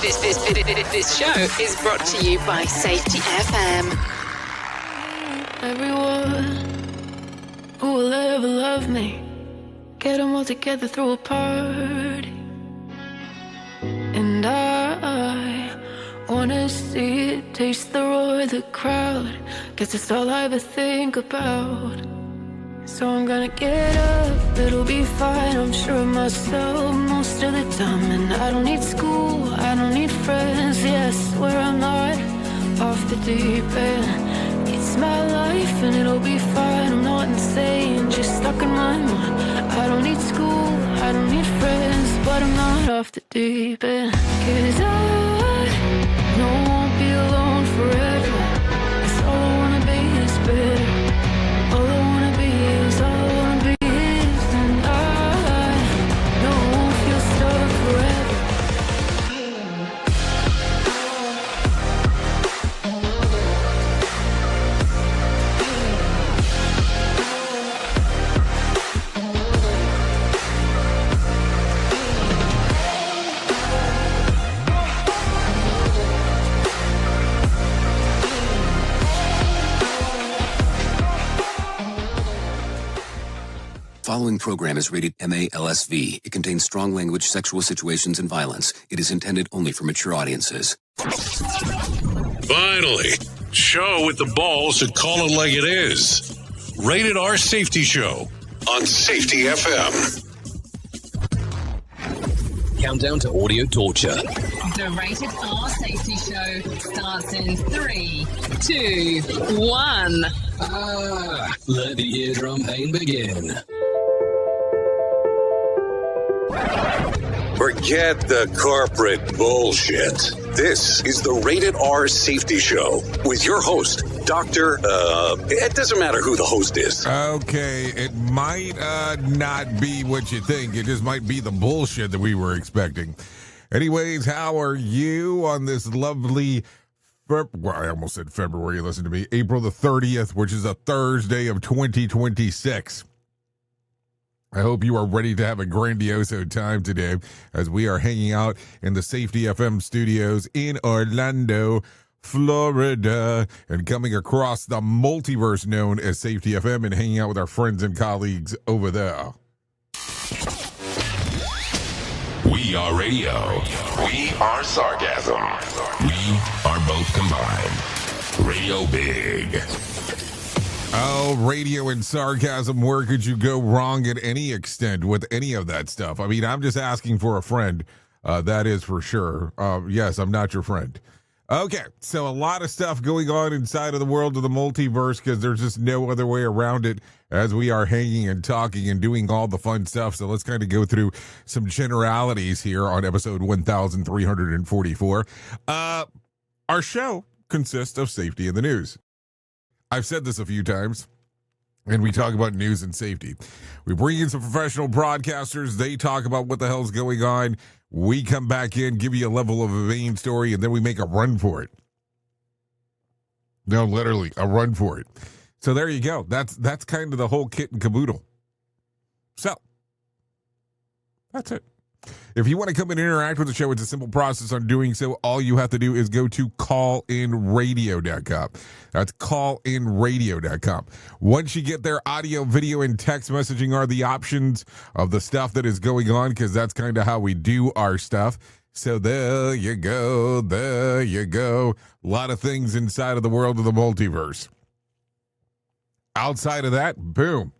This show is brought to you by Safety FM. Everyone who will ever love me, get them all together, throw a party. And I wanna see it, taste the roar, the crowd. Guess it's all I ever think about. So I'm gonna get up, it'll be fine, I'm sure of myself most of the time. And I don't need school, I don't need friends, yes, where I'm not off the deep end. It's my life and it'll be fine, I'm not insane, just stuck in my mind. I don't need school, I don't need friends, but I'm not off the deep end. 'Cause I know I won't be alone forever, 'cause all I wanna be is better. All I wanna be is, all I wanna be is, and I know I won't feel stuck forever. Following program is rated MALSV. It contains strong language, sexual situations, and violence. It is intended only for mature audiences. Finally, show with the balls to call it like it is. Rated R Safety Show on Safety FM. Countdown to audio torture. The Rated R Safety Show starts in 3, 2, 1. Let the eardrum pain begin. Forget the corporate bullshit. This is the Rated R Safety Show with your host, Dr. It doesn't matter who the host is. Okay, it might not be what you think. It just might be the bullshit that we were expecting. Anyways, how are you on this lovely, well, I almost said February, listen to me, April the 30th, which is a Thursday of 2026. I hope you are ready to have a grandioso time today as we are hanging out in the Safety FM studios in Orlando, Florida, and coming across the multiverse known as Safety FM and hanging out with our friends and colleagues over there. We are radio. We are sarcasm. We are both combined. Radio Big. Oh, radio and sarcasm, where could you go wrong at any extent with any of that stuff? I mean, I'm just asking for a friend, that is for sure. Yes, I'm not your friend. Okay, so a lot of stuff going on inside of the world of the multiverse because there's just no other way around it as we are hanging and talking and doing all the fun stuff. So let's kind of go through some generalities here on episode 1344. Our show consists of safety in the news. I've said this a few times, and we talk about news and safety. We bring in some professional broadcasters. They talk about what the hell's going on. We come back in, give you a level of a main story, and then we make a run for it. No, literally, a run for it. So there you go. That's kind of the whole kit and caboodle. So, that's it. If you want to come and interact with the show, it's a simple process on doing so. All you have to do is go to callinradio.com. That's callinradio.com. Once you get there, audio, video, and text messaging are the options of the stuff that is going on because that's kind of how we do our stuff. So there you go. There you go. A lot of things inside of the world of the multiverse. Outside of that, boom.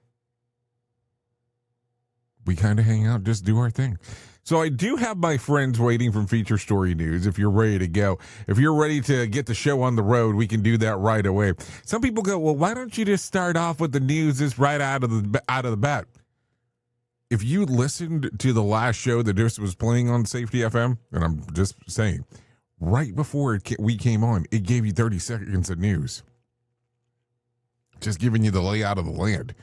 We kind of hang out, just do our thing. So I do have my friends waiting from Feature Story News if you're ready to go. If you're ready to get the show on the road, we can do that right away. Some people go, well, why don't you just start off with the news just right out of the bat? If you listened to the last show that this was playing on Safety FM, and I'm just saying, right before we came on, it gave you 30 seconds of news. Just giving you the layout of the land.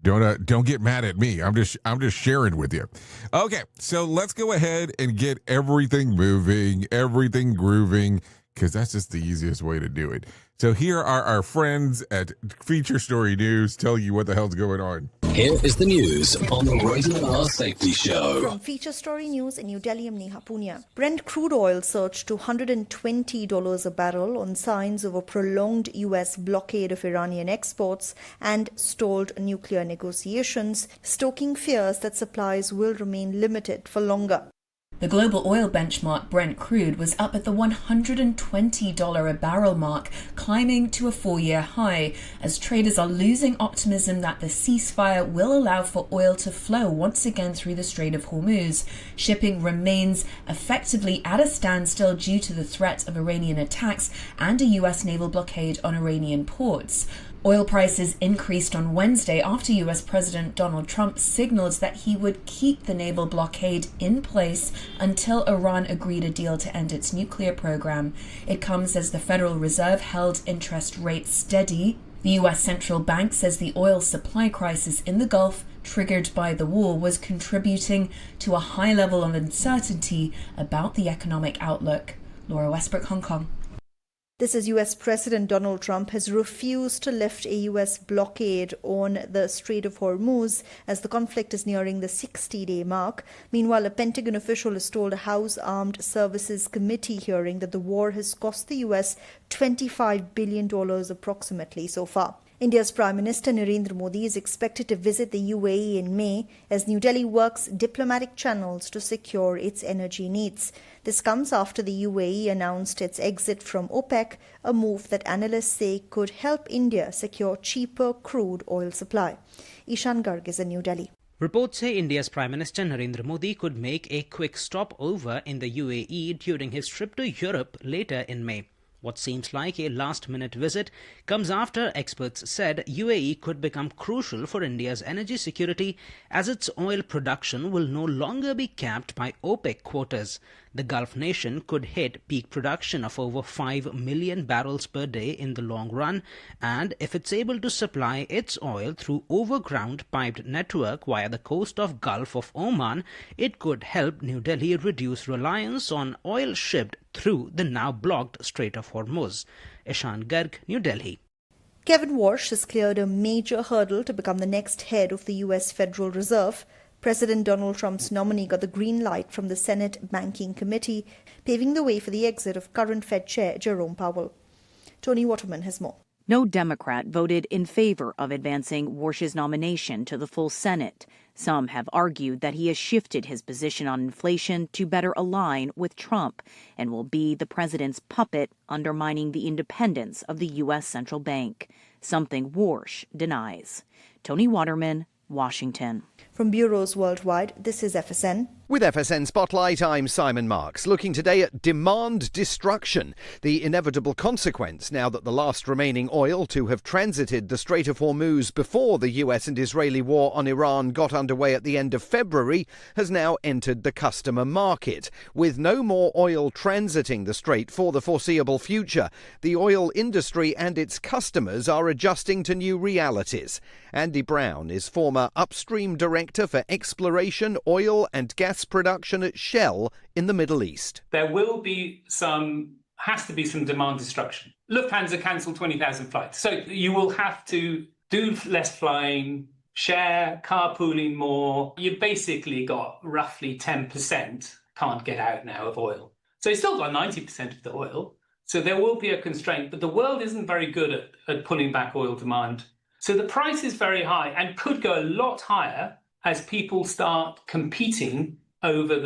Don't get mad at me. I'm just sharing with you. Okay, so let's go ahead and get everything moving, everything grooving, because that's just the easiest way to do it. So here are our friends at Feature Story News telling you what the hell's going on. Here is the news on the Rated R Safety Show. From Feature Story News in New Delhi, I'm Neha Punia. Brent crude oil surged to $120 a barrel on signs of a prolonged US blockade of Iranian exports and stalled nuclear negotiations, stoking fears that supplies will remain limited for longer. The global oil benchmark Brent crude was up at the $120 a barrel mark, climbing to a 4-year high, as traders are losing optimism that the ceasefire will allow for oil to flow once again through the Strait of Hormuz. Shipping remains effectively at a standstill due to the threat of Iranian attacks and a US naval blockade on Iranian ports. Oil prices increased on Wednesday after US President Donald Trump signaled that he would keep the naval blockade in place until Iran agreed a deal to end its nuclear program. It comes as the Federal Reserve held interest rates steady. The US Central Bank says the oil supply crisis in the Gulf, triggered by the war, was contributing to a high level of uncertainty about the economic outlook. Laura Westbrook, Hong Kong. This is US President Donald Trump has refused to lift a US blockade on the Strait of Hormuz as the conflict is nearing the 60-day mark. Meanwhile, a Pentagon official has told a House Armed Services Committee hearing that the war has cost the US $25 billion approximately so far. India's Prime Minister Narendra Modi is expected to visit the UAE in May as New Delhi works diplomatic channels to secure its energy needs. This comes after the UAE announced its exit from OPEC, a move that analysts say could help India secure cheaper crude oil supply. Ishan Garg is in New Delhi. Reports say India's Prime Minister Narendra Modi could make a quick stopover in the UAE during his trip to Europe later in May. What seems like a last-minute visit comes after experts said UAE could become crucial for India's energy security as its oil production will no longer be capped by OPEC quotas. The Gulf nation could hit peak production of over 5 million barrels per day in the long run, and if it's able to supply its oil through overground piped network via the coast of Gulf of Oman, it could help New Delhi reduce reliance on oil shipped through the now blocked Strait of Hormuz. Ishan Garg, New Delhi. Kevin Warsh has cleared a major hurdle to become the next head of the US Federal Reserve. President Donald Trump's nominee got the green light from the Senate Banking Committee, paving the way for the exit of current Fed Chair Jerome Powell. Tony Waterman has more. No Democrat voted in favor of advancing Warsh's nomination to the full Senate. Some have argued that he has shifted his position on inflation to better align with Trump and will be the president's puppet, undermining the independence of the U.S. Central Bank, something Warsh denies. Tony Waterman, Washington. From bureaus worldwide, this is FSN. With FSN Spotlight, I'm Simon Marks, looking today at demand destruction, the inevitable consequence now that the last remaining oil to have transited the Strait of Hormuz before the US and Israeli war on Iran got underway at the end of February has now entered the customer market. With no more oil transiting the strait for the foreseeable future, the oil industry and its customers are adjusting to new realities. Andy Brown is former upstream director for exploration, oil and gas production at Shell in the Middle East. There will be has to be some demand destruction. Lufthansa cancelled 20,000 flights. So you will have to do less flying, share, carpooling more. You've basically got roughly 10% can't get out now of oil. So you've still got 90% of the oil. So there will be a constraint, but the world isn't very good at pulling back oil demand. So the price is very high and could go a lot higher as people start competing over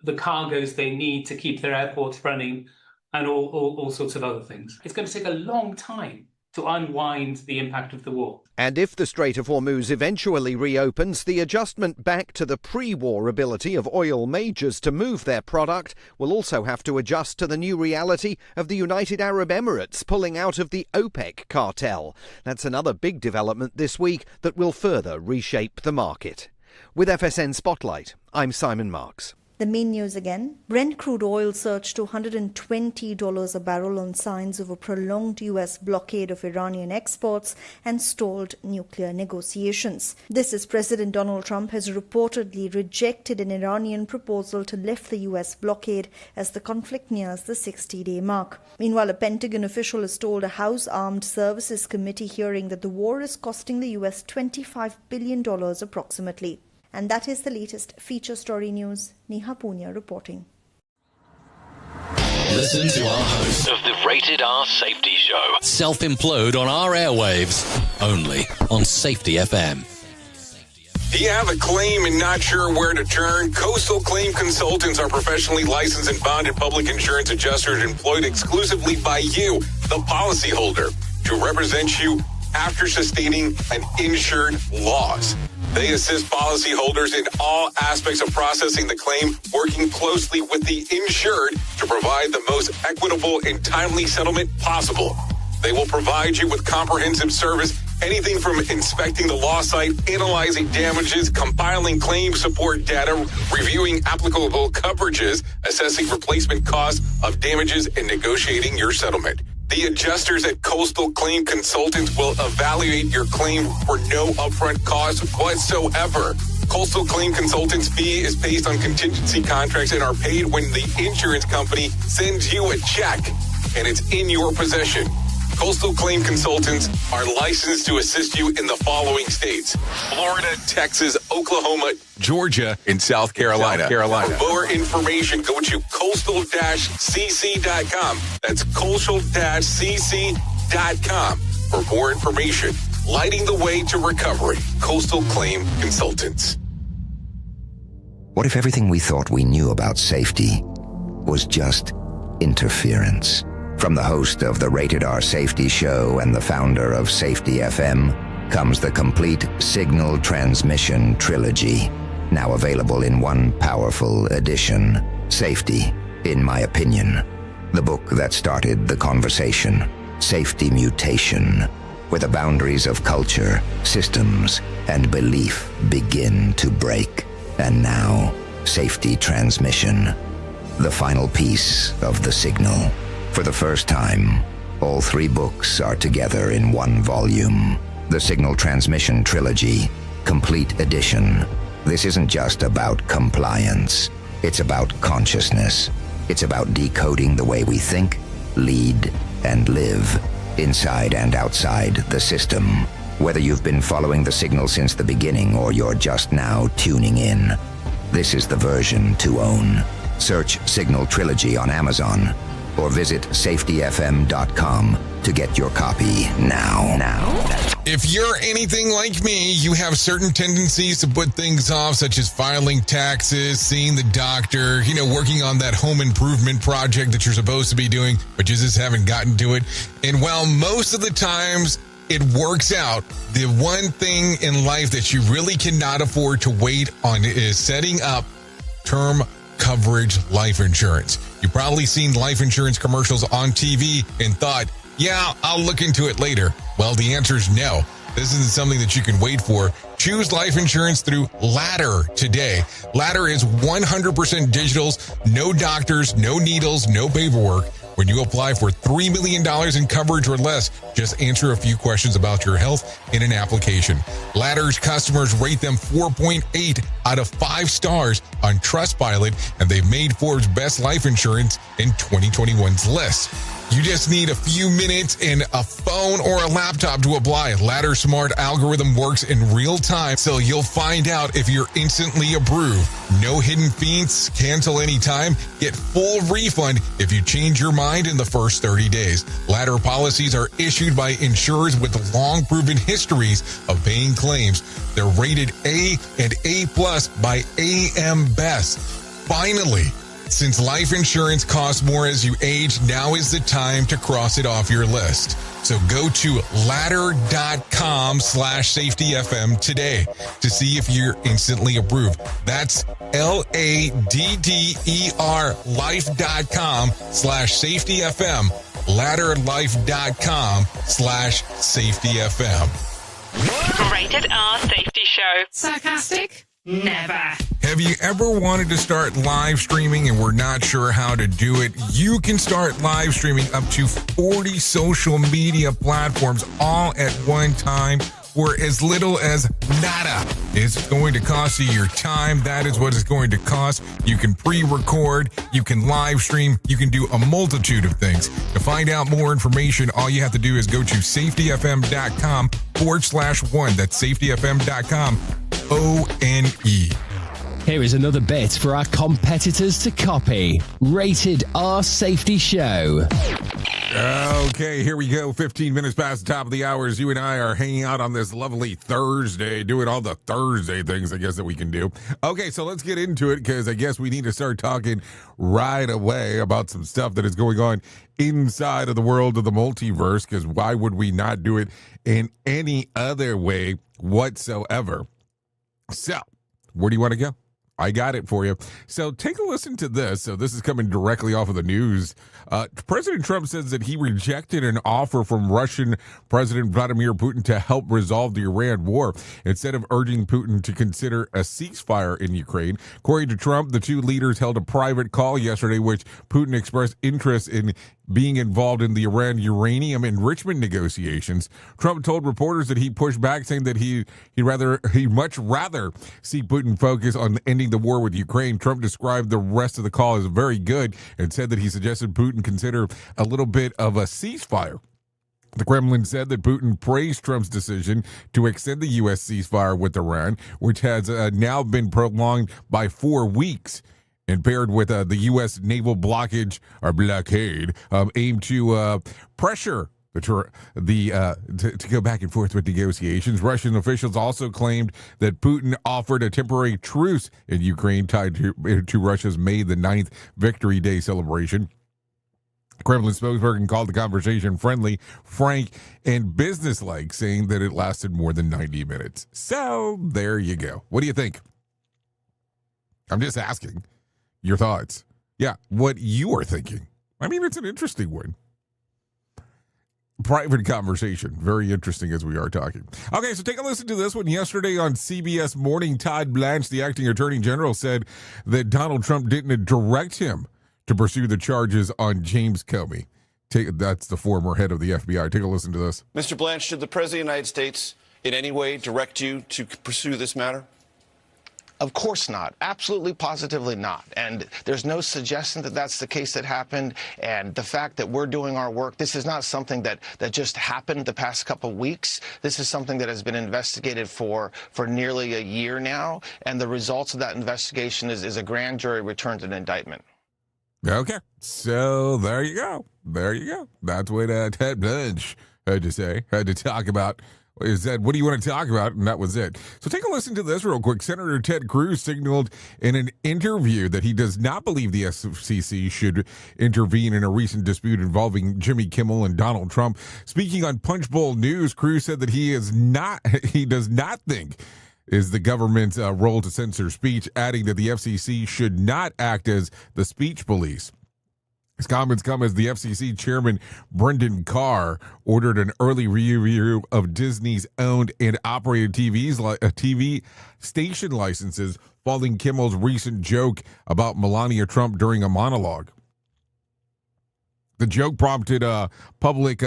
the cargoes they need to keep their airports running and all sorts of other things. It's going to take a long time to unwind the impact of the war. And if the Strait of Hormuz eventually reopens, the adjustment back to the pre-war ability of oil majors to move their product will also have to adjust to the new reality of the United Arab Emirates pulling out of the OPEC cartel. That's another big development this week that will further reshape the market. With FSN Spotlight, I'm Simon Marks. The main news again. Brent crude oil surged to $120 a barrel on signs of a prolonged US blockade of Iranian exports and stalled nuclear negotiations. This as President Donald Trump has reportedly rejected an Iranian proposal to lift the US blockade as the conflict nears the 60-day mark. Meanwhile, a Pentagon official has told a House Armed Services Committee hearing that the war is costing the US $25 billion approximately. And that is the latest feature story news. Neha Punya reporting. Listen to our host of the Rated R Safety Show. Self-implode on our airwaves, only on Safety FM. Do you have a claim and not sure where to turn? Coastal Claim Consultants are professionally licensed and bonded public insurance adjusters employed exclusively by you, the policyholder, to represent you after sustaining an insured loss. They assist policyholders in all aspects of processing the claim, working closely with the insured to provide the most equitable and timely settlement possible. They will provide you with comprehensive service, anything from inspecting the loss site, analyzing damages, compiling claim support data, reviewing applicable coverages, assessing replacement costs of damages, and negotiating your settlement. The adjusters at Coastal Claim Consultants will evaluate your claim for no upfront cost whatsoever. Coastal Claim Consultants' fee is based on contingency contracts and are paid when the insurance company sends you a check and it's in your possession. Coastal Claim Consultants are licensed to assist you in the following states: Florida, Texas, Oklahoma, Georgia, and South Carolina. For more information, go to coastal-cc.com. That's coastal-cc.com. For more information, lighting the way to recovery. Coastal Claim Consultants. What if everything we thought we knew about safety was just interference? From the host of the Rated R Safety Show and the founder of Safety FM comes the complete signal transmission trilogy, now available in one powerful edition. Safety, in my opinion, the book that started the conversation. Safety Mutation, where the boundaries of culture, systems, and belief begin to break. And now, Safety Transmission, the final piece of the signal. For the first time, all three books are together in one volume. The Signal Transmission Trilogy, Complete Edition. This isn't just about compliance. It's about consciousness. It's about decoding the way we think, lead, and live, inside and outside the system. Whether you've been following the signal since the beginning or you're just now tuning in, this is the version to own. Search Signal Trilogy on Amazon or visit safetyfm.com to get your copy now. If you're anything like me, you have certain tendencies to put things off, such as filing taxes, seeing the doctor, working on that home improvement project that you're supposed to be doing, but you just haven't gotten to it. And while most of the times it works out, the one thing in life that you really cannot afford to wait on is setting up term coverage life insurance. You've probably seen life insurance commercials on TV and thought, yeah, I'll look into it later. Well, the answer is no. This isn't something that you can wait for. Choose life insurance through Ladder today. Ladder is 100% digitals, no doctors, no needles, no paperwork. When you apply for $3 million in coverage or less, just answer a few questions about your health in an application. Ladder's customers rate them 4.8 out of 5 stars on Trustpilot, and they've made Forbes' Best Life Insurance in 2021's list. You just need a few minutes and a phone or a laptop to apply. Ladder's smart algorithm works in real time, so you'll find out if you're instantly approved. No hidden fees, cancel anytime, get full refund if you change your mind in the first 30 days. Ladder policies are issued by insurers with long proven histories of paying claims. They're rated A and A+ by AM Best. Finally, since life insurance costs more as you age, now is the time to cross it off your list. So go to ladder.com/safetyfm today to see if you're instantly approved. That's LADDER life.com/safetyfm. Ladderlife.com/safetyfm. Rated R Safety Show. Sarcastic? Never. Have you ever wanted to start live streaming and were not sure how to do it? You can start live streaming up to 40 social media platforms all at one time for as little as nada. It's going to cost you your time. That is what it's going to cost. You can pre-record, you can live stream, you can do a multitude of things. To find out more information, all you have to do is go to safetyfm.com/one. That's safetyfm.com, ONE. Here is another bit for our competitors to copy. Rated R Safety Show. Okay, here we go. 15 minutes past the top of the hour as you and I are hanging out on this lovely Thursday, doing all the Thursday things, I guess, that we can do. Okay, so let's get into it because I guess we need to start talking right away about some stuff that is going on inside of the world of the multiverse, because why would we not do it in any other way whatsoever? So, where do you want to go? I got it for you. So take a listen to this. So this is coming directly off of the news. President Trump says that he rejected an offer from Russian President Vladimir Putin to help resolve the Iran war instead of urging Putin to consider a ceasefire in Ukraine. According to Trump, the two leaders held a private call yesterday, which Putin expressed interest in being involved in the Iran uranium enrichment negotiations. Trump told reporters that he pushed back, saying that he'd much rather see Putin focus on ending the war with Ukraine. Trump described the rest of the call as very good and said that he suggested Putin consider a little bit of a ceasefire. The Kremlin said that Putin praised Trump's decision to extend the U.S. ceasefire with Iran, which has now been prolonged by 4 weeks. And paired with the U.S. naval blockade aimed to pressure to go back and forth with negotiations. Russian officials also claimed that Putin offered a temporary truce in Ukraine tied to Russia's May the 9th Victory Day celebration. Kremlin spokesperson called the conversation friendly, frank, and businesslike, saying that it lasted more than 90 minutes. So there you go. What do you think? I'm just asking your thoughts. Yeah, what you are thinking. I mean, it's an interesting one. Private conversation. Very interesting as we are talking. Okay, so take a listen to this one. Yesterday on CBS Morning, Todd Blanche, the acting attorney general, said that Donald Trump didn't direct him to pursue the charges on James Comey. That's the former head of the FBI. Take a listen to this. Mr. Blanche, did the President of the United States in any way direct you to pursue this matter? Of course not. Absolutely, positively not. And there's no suggestion that that's the case that happened. And the fact that we're doing our work, this is not something that just happened the past couple of weeks. This is something that has been investigated for nearly a year now. And the results of that investigation is a grand jury returned an indictment. Okay, so there you go. There you go. That's what Ted Blanche had to talk about. Is that what do you want to talk about? And that was it. So take a listen to this real quick. Senator Ted Cruz signaled in an interview that he does not believe the FCC should intervene in a recent dispute involving Jimmy Kimmel and Donald Trump. Speaking on Punchbowl News, Cruz said that he does not think is the government's role to censor speech, adding that the FCC should not act as the speech police. His comments come as the FCC chairman, Brendan Carr, ordered an early review of Disney's owned and operated TV station licenses following Kimmel's recent joke about Melania Trump during a monologue. The joke prompted public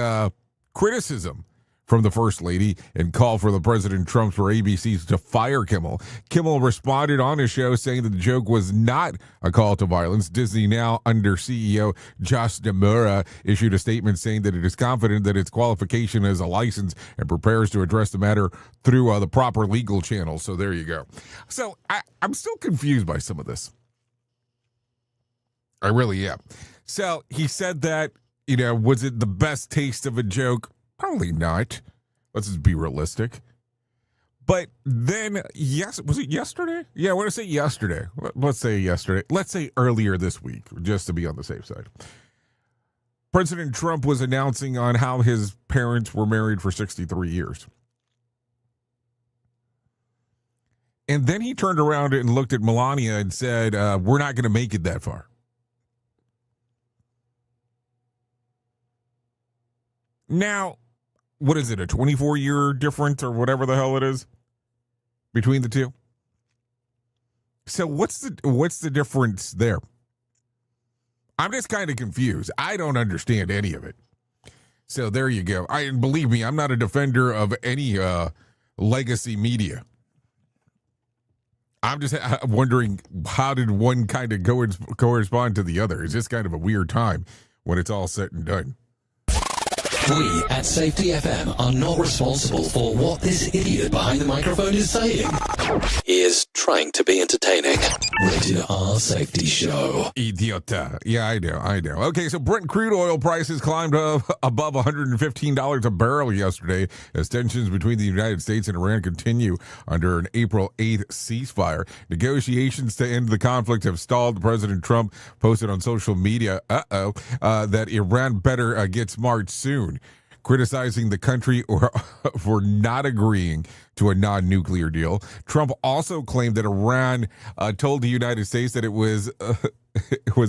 criticism from the First Lady and call for the President Trump for ABC to fire Kimmel. Kimmel responded on his show saying that the joke was not a call to violence. Disney, now under CEO Josh D'Amara, issued a statement saying that it is confident that its qualification as a license and prepares to address the matter through the proper legal channels. So there you go. So I'm still confused by some of this. I really am. So he said that, was it the best taste of a joke? Probably not. Let's just be realistic. But then, was it yesterday? Yeah, I want to say yesterday. Let's say yesterday. Let's say earlier this week, just to be on the safe side. President Trump was announcing on how his parents were married for 63 years. And then he turned around and looked at Melania and said, we're not going to make it that far. Now, what is it, a 24-year difference or whatever the hell it is between the two? So what's the difference there? I'm just kind of confused. I don't understand any of it. So there you go. Believe me, I'm not a defender of any legacy media. I'm just wondering, how did one kind of correspond to the other? It's just kind of a weird time when it's all said and done. We at Safety FM are not responsible for what this idiot behind the microphone is saying. He is trying to be entertaining. Rated R Safety Show. Idiota. Yeah, I know. Okay, so Brent crude oil prices climbed above $115 a barrel yesterday as tensions between the United States and Iran continue under an April 8th ceasefire. Negotiations to end the conflict have stalled. President Trump posted on social media, that Iran better get smart soon, criticizing the country for not agreeing to a non-nuclear deal. Trump also claimed that Iran told the United States that it was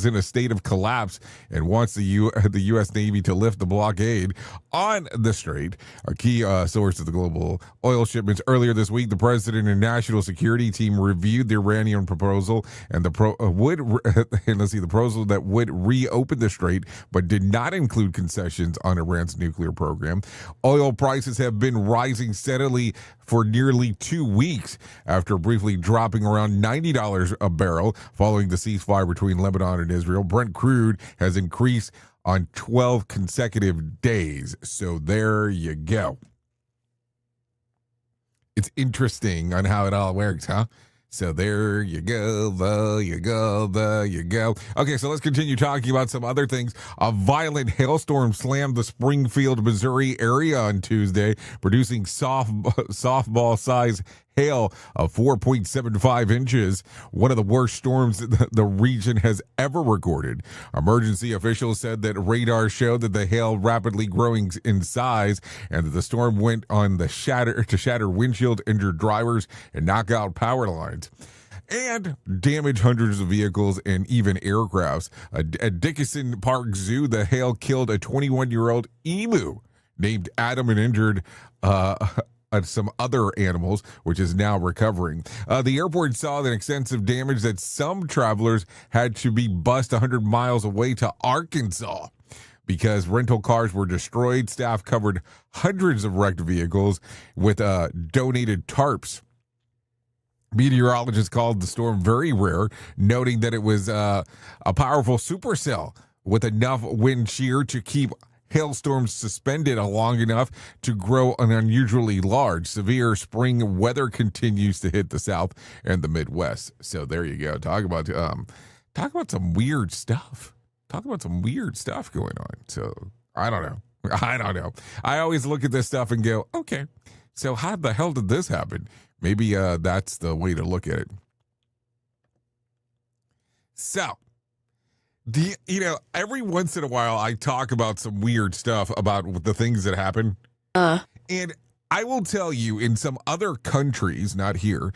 in a state of collapse and wants the U.S. Navy to lift the blockade on the strait, a key source of the global oil shipments. Earlier this week, the president and national security team reviewed the Iranian proposal and the proposal that would reopen the strait, but did not include concessions on Iran's nuclear program. Oil prices have been rising steadily for nearly 2 weeks after briefly dropping around $90 a barrel following the ceasefire between Lebanon and Israel. Brent crude has increased on 12 consecutive days. So there you go. It's interesting on how it all works, huh? So there you go, there you go. Okay, so let's continue talking about some other things. A violent hailstorm slammed the Springfield, Missouri area on Tuesday, producing softball-sized hail of 4.75 inches, one of the worst storms the region has ever recorded. Emergency officials said that radar showed that the hail rapidly growing in size and that the storm went on to shatter windshield, injured drivers, and knock out power lines, and damage hundreds of vehicles and even aircrafts. At Dickinson Park Zoo, the hail killed a 21-year-old emu named Adam and injured some other animals, which is now recovering. The airport saw the extensive damage that some travelers had to be bussed 100 miles away to Arkansas because rental cars were destroyed. Staff covered hundreds of wrecked vehicles with donated tarps. Meteorologists called the storm very rare, noting that it was a powerful supercell with enough wind shear to keep hailstorms suspended long enough to grow an unusually large. Severe spring weather continues to hit the South and the Midwest. So there you go. Talk about some weird stuff. Talk about some weird stuff going on. So I don't know. I always look at this stuff and go, okay, so how the hell did this happen? Maybe that's the way to look at it. So, every once in a while I talk about some weird stuff about the things that happen. And I will tell you, in some other countries, not here,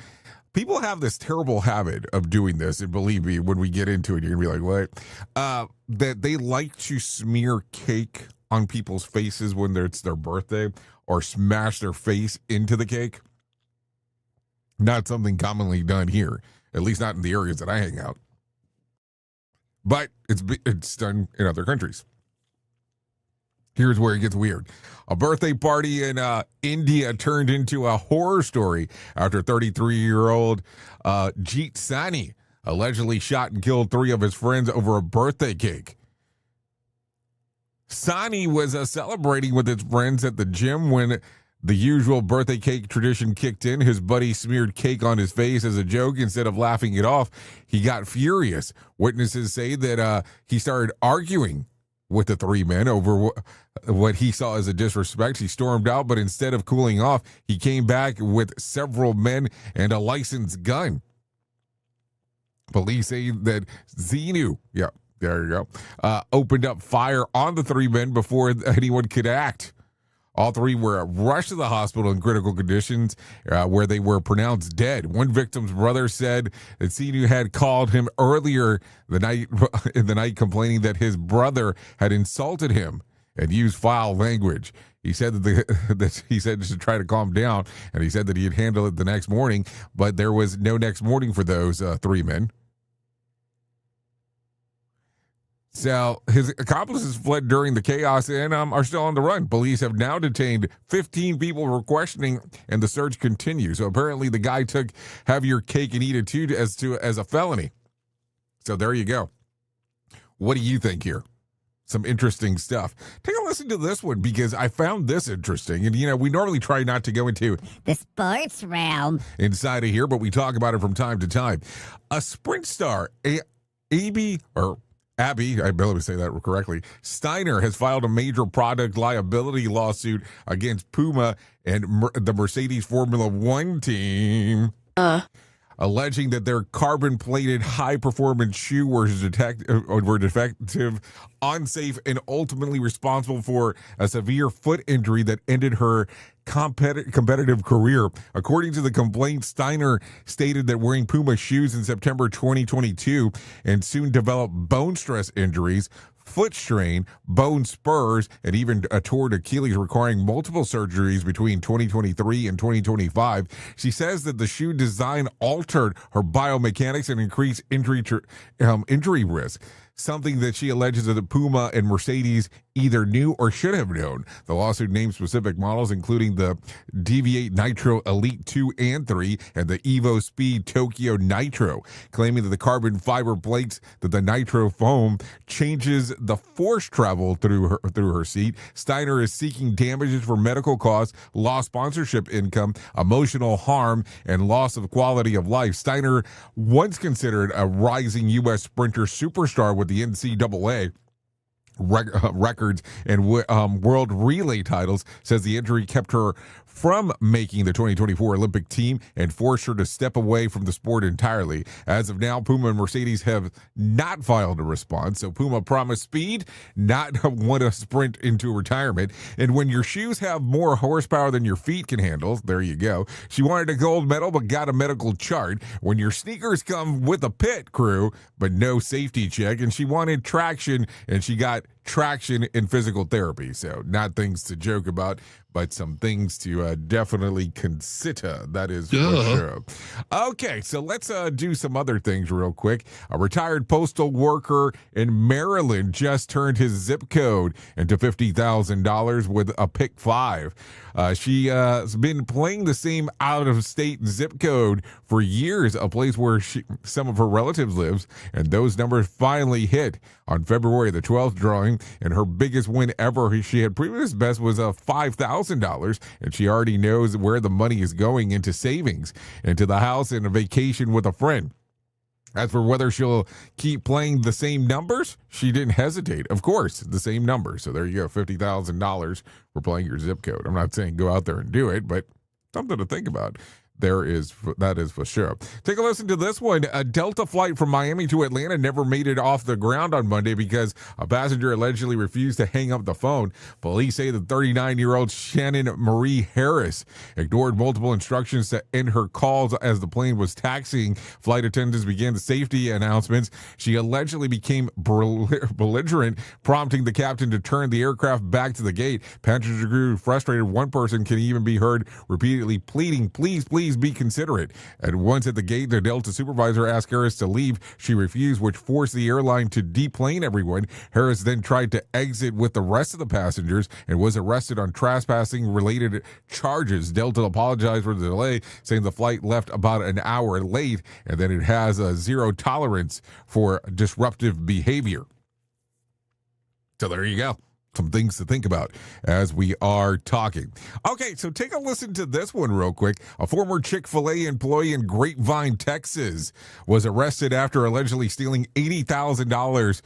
people have this terrible habit of doing this. And believe me, when we get into it, you're going to be like, what? That they like to smear cake on people's faces when it's their birthday or smash their face into the cake. Not something commonly done here, at least not in the areas that I hang out. But it's done in other countries. Here's where it gets weird. A birthday party in India turned into a horror story after 33-year-old Jeet Sani allegedly shot and killed 3 of his friends over a birthday cake. Sani was celebrating with his friends at the gym when the usual birthday cake tradition kicked in. His buddy smeared cake on his face as a joke. Instead of laughing it off, he got furious. Witnesses say that he started arguing with the 3 men over what he saw as a disrespect. He stormed out, but instead of cooling off, he came back with several men and a licensed gun. Police say that Zenu, there you go, opened up fire on the 3 men before anyone could act. All 3 were rushed to the hospital in critical conditions where they were pronounced dead. One victim's brother said that Sinu had called him earlier in the night complaining that his brother had insulted him and used foul language. He said that he said to try to calm down, and he said that he'd handle it the next morning, but there was no next morning for those 3 men. So his accomplices fled during the chaos and are still on the run. Police have now detained 15 people for questioning, and the search continues. So apparently the guy took have your cake and eat it too as a felony. So there you go. What do you think here? Some interesting stuff. Take a listen to this one because I found this interesting. And, we normally try not to go into the sports realm inside of here, but we talk about it from time to time. A Sprint star, Abby, I better say that correctly, Steiner has filed a major product liability lawsuit against Puma and the Mercedes Formula One team. Alleging that their carbon-plated high-performance shoe were defective, unsafe, and ultimately responsible for a severe foot injury that ended her competitive career. According to the complaint, Steiner stated that wearing Puma shoes in September 2022 and soon developed bone stress injuries, foot strain, bone spurs, and even a torn Achilles, requiring multiple surgeries between 2023 and 2025. She says that the shoe design altered her biomechanics and increased injury risk, something that she alleges that Puma and Mercedes either knew or should have known. The lawsuit names specific models, including the Deviate Nitro Elite 2 and 3 and the Evo Speed Tokyo Nitro, claiming that the carbon fiber plates that the nitro foam changes the force travel through her seat. Steiner is seeking damages for medical costs, lost sponsorship income, emotional harm, and loss of quality of life. Steiner, once considered a rising U.S. sprinter superstar with the NCAA records and world relay titles, says the injury kept her from making the 2024 Olympic team and forced her to step away from the sport entirely. As of now, Puma and Mercedes have not filed a response. So Puma promised speed, not want to sprint into retirement. And when your shoes have more horsepower than your feet can handle, there you go. She wanted a gold medal but got a medical chart. When your sneakers come with a pit crew but no safety check, and she wanted traction and she got traction in physical therapy. So not things to joke about, but some things to definitely consider. That is for sure. Okay, so let's do some other things real quick. A retired postal worker in Maryland just turned his zip code into $50,000 with a pick 5. She has been playing the same out-of-state zip code for years, a place where some of her relatives lives, and those numbers finally hit on February the 12th drawing, and her biggest win ever. She had previous best was $5,000, and she already knows where the money is going, into savings, into the house, and a vacation with a friend. As for whether she'll keep playing the same numbers, she didn't hesitate. Of course, the same numbers. So there you go, $50,000 for playing your zip code. I'm not saying go out there and do it, but something to think about. That is for sure. Take a listen to this one. A Delta flight from Miami to Atlanta never made it off the ground on Monday because a passenger allegedly refused to hang up the phone. Police say the 39-year-old Shannon Marie Harris ignored multiple instructions to end her calls as the plane was taxiing. Flight attendants began the safety announcements. She allegedly became belligerent, prompting the captain to turn the aircraft back to the gate. Passenger crew frustrated. One person can even be heard repeatedly pleading, please be considerate. And once at the gate, the Delta supervisor asked Harris to leave. She refused, which forced the airline to deplane everyone. Harris then tried to exit with the rest of the passengers and was arrested on trespassing-related charges. Delta apologized for the delay, saying the flight left about an hour late and that it has a zero tolerance for disruptive behavior. So there you go. Some things to think about as we are talking. Okay, so take a listen to this one real quick. A former Chick-fil-A employee in Grapevine, Texas, was arrested after allegedly stealing $80,000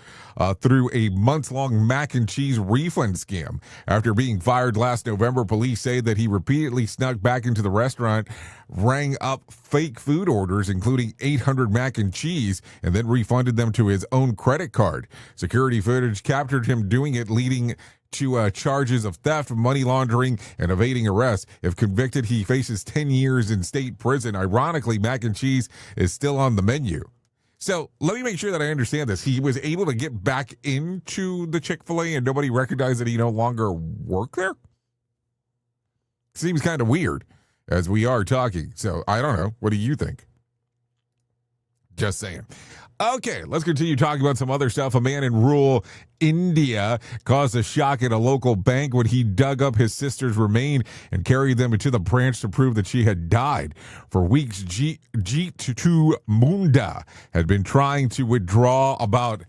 through a months-long mac and cheese refund scam. After being fired last November, police say that he repeatedly snuck back into the restaurant, rang up fake food orders, including 800 mac and cheese, and then refunded them to his own credit card. Security footage captured him doing it, leading to charges of theft, money laundering, and evading arrest. If convicted, he faces 10 years in state prison. Ironically, mac and cheese is still on the menu. So let me make sure that I understand this. He was able to get back into the Chick-fil-A and nobody recognized that he no longer worked there? Seems kind of weird as we are talking. So I don't know. What do you think? Just saying. Okay, let's continue talking about some other stuff. A man in rural India caused a shock at a local bank when he dug up his sister's remains and carried them into the branch to prove that she had died. For weeks, Jitu Munda had been trying to withdraw about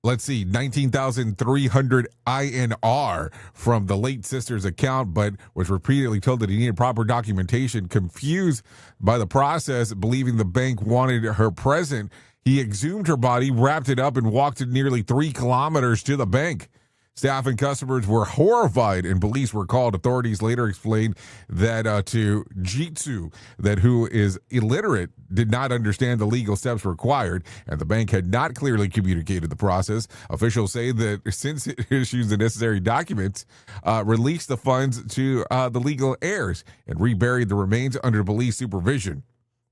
19,300 INR from the late sister's account, but was repeatedly told that he needed proper documentation. Confused by the process, believing the bank wanted her present, he exhumed her body, wrapped it up, and walked it nearly 3 kilometers to the bank. Staff and customers were horrified, and police were called. Authorities later explained that to Jitsu, that who is illiterate, did not understand the legal steps required, and the bank had not clearly communicated the process. Officials say that since it issues the necessary documents, released the funds to the legal heirs and reburied the remains under police supervision.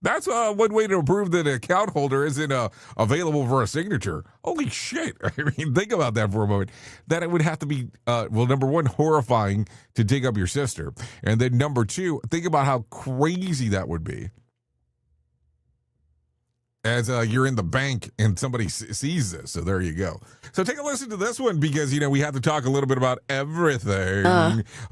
That's one way to prove that an account holder isn't available for a signature. Holy shit. I mean, think about that for a moment. That it would have to be, number one, horrifying to dig up your sister. And then number two, think about how crazy that would be. As you're in the bank and somebody sees this. So there you go. So take a listen to this one because, we have to talk a little bit about everything.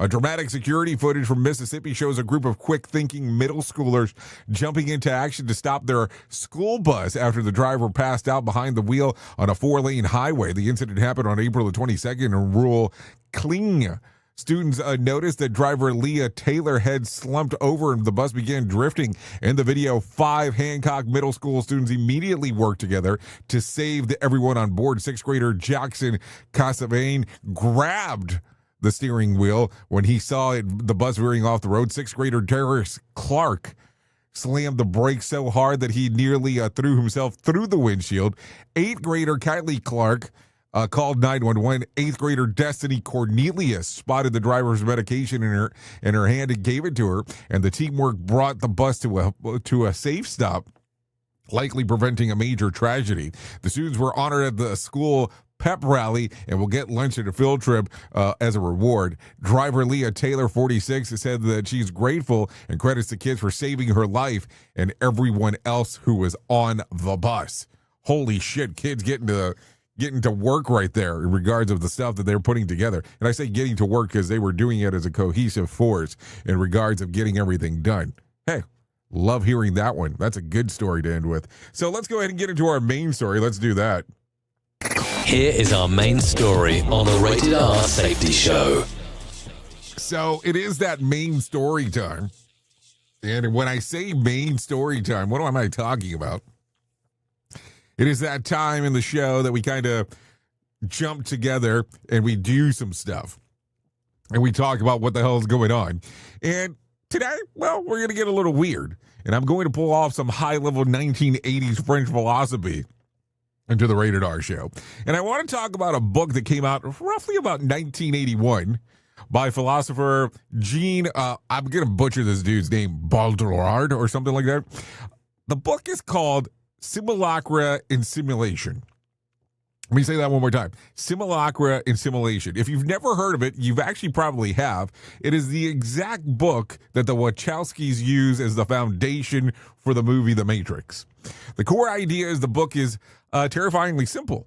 A dramatic security footage from Mississippi shows a group of quick-thinking middle schoolers jumping into action to stop their school bus after the driver passed out behind the wheel on a 4-lane highway. The incident happened on April the 22nd in rural Kling. Students noticed that driver Leah Taylor had slumped over and the bus began drifting. In the video, 5 Hancock Middle School students immediately worked together to save everyone on board. 6th grader Jackson Casavane grabbed the steering wheel when he saw the bus veering off the road. 6th grader Darius Clark slammed the brakes so hard that he nearly threw himself through the windshield. 8th grader Kylie Clark called 911. 8th grader Destiny Cornelius spotted the driver's medication in her hand and gave it to her, and the teamwork brought the bus to a safe stop, likely preventing a major tragedy. The students were honored at the school pep rally and will get lunch at a field trip as a reward. Driver Leah Taylor, 46, said that she's grateful and credits the kids for saving her life and everyone else who was on the bus. Holy shit, kids getting to work right there in regards of the stuff that they're putting together. And I say getting to work because they were doing it as a cohesive force in regards of getting everything done. Hey, love hearing that one. That's a good story to end with. So let's go ahead and get into our main story. Let's do that. Here is our main story on the Rated R Safety Show. So it is that main story time. And when I say main story time, what am I talking about? It is that time in the show that we kind of jump together and we do some stuff. And we talk about what the hell is going on. And today, well, we're going to get a little weird. And I'm going to pull off some high-level 1980s French philosophy into the Rated R show. And I want to talk about a book that came out roughly about 1981 by philosopher Jean, I'm going to butcher this dude's name, Baudrillard or something like that. The book is called Simulacra in Simulation. Let me say that one more time. Simulacra in Simulation. If you've never heard of it, you've actually probably have. It is the exact book that the Wachowskis use as the foundation for the movie The Matrix. The core idea is the book is terrifyingly simple.